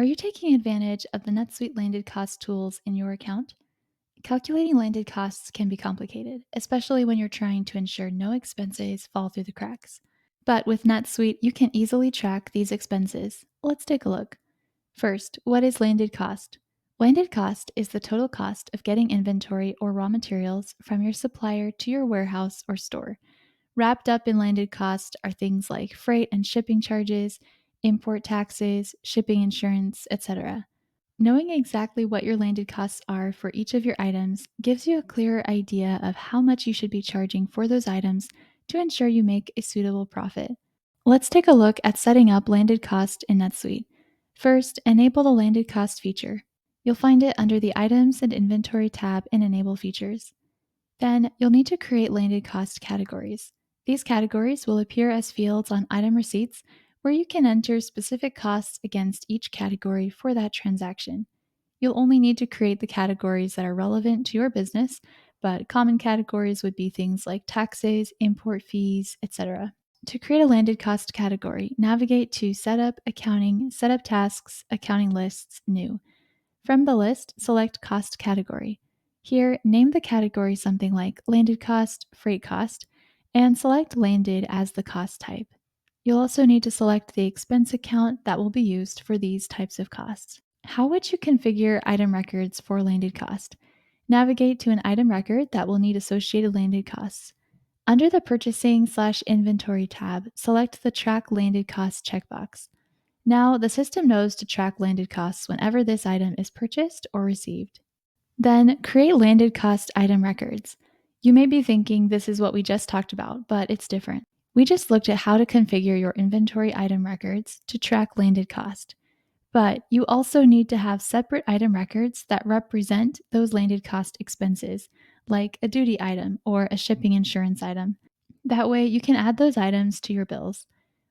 Are you taking advantage of the NetSuite Landed Cost tools in your account? Calculating landed costs can be complicated, especially when you're trying to ensure no expenses fall through the cracks. But with NetSuite, you can easily track these expenses. Let's take a look. First, what is landed cost? Landed cost is the total cost of getting inventory or raw materials from your supplier to your warehouse or store. Wrapped up in landed cost are things like freight and shipping charges, import taxes, shipping insurance, etc. Knowing exactly what your landed costs are for each of your items gives you a clearer idea of how much you should be charging for those items to ensure you make a suitable profit. Let's take a look at setting up landed cost in NetSuite. First, enable the landed cost feature. You'll find it under the Items and Inventory tab in Enable Features. Then you'll need to create landed cost categories. These categories will appear as fields on item receipts where you can enter specific costs against each category for that transaction. You'll only need to create the categories that are relevant to your business, but common categories would be things like taxes, import fees, etc. To create a landed cost category, navigate to Setup, Accounting, Setup Tasks, Accounting Lists, New. From the list, select Cost Category. Here, name the category something like Landed Cost, Freight Cost, and select Landed as the cost type. You'll also need to select the expense account that will be used for these types of costs. How would you configure item records for landed cost? Navigate to an item record that will need associated landed costs. Under the Purchasing/Inventory tab, select the Track Landed Cost checkbox. Now, the system knows to track landed costs whenever this item is purchased or received. Then, create landed cost item records. You may be thinking this is what we just talked about, but it's different. We just looked at how to configure your inventory item records to track landed cost. But you also need to have separate item records that represent those landed cost expenses, like a duty item or a shipping insurance item. That way, you can add those items to your bills.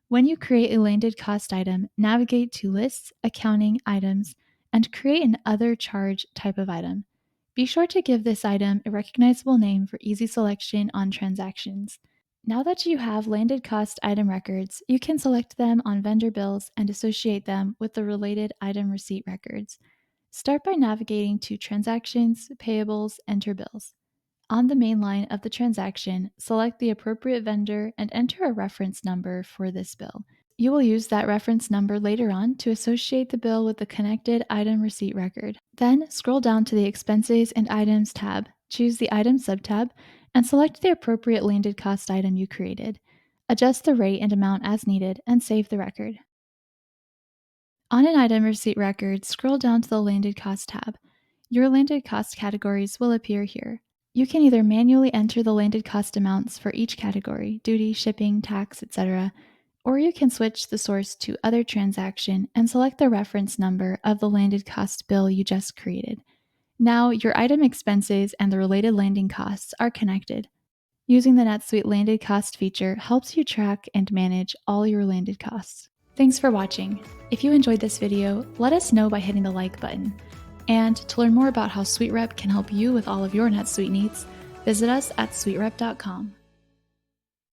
When you create a landed cost item, navigate to Lists, Accounting, Items, and create an Other Charge type of item. Be sure to give this item a recognizable name for easy selection on transactions. Now that you have landed cost item records, you can select them on vendor bills and associate them with the related item receipt records. Start by navigating to Transactions, Payables, Enter Bills. On the main line of the transaction, select the appropriate vendor and enter a reference number for this bill. You will use that reference number later on to associate the bill with the connected item receipt record. Then scroll down to the Expenses and Items tab, choose the Item subtab, and select the appropriate landed cost item you created. Adjust the rate and amount as needed and save the record. On an item receipt record, scroll down to the Landed Cost tab. Your landed cost categories will appear here. You can either manually enter the landed cost amounts for each category, duty, shipping, tax, etc., or you can switch the source to Other Transaction and select the reference number of the landed cost bill you just created. Now, your item expenses and the related landing costs are connected. Using the NetSuite Landed Cost feature helps you track and manage all your landed costs. Thanks for watching. If you enjoyed this video, let us know by hitting the like button. And to learn more about how SuiteRep can help you with all of your NetSuite needs, visit us at SuiteRep.com.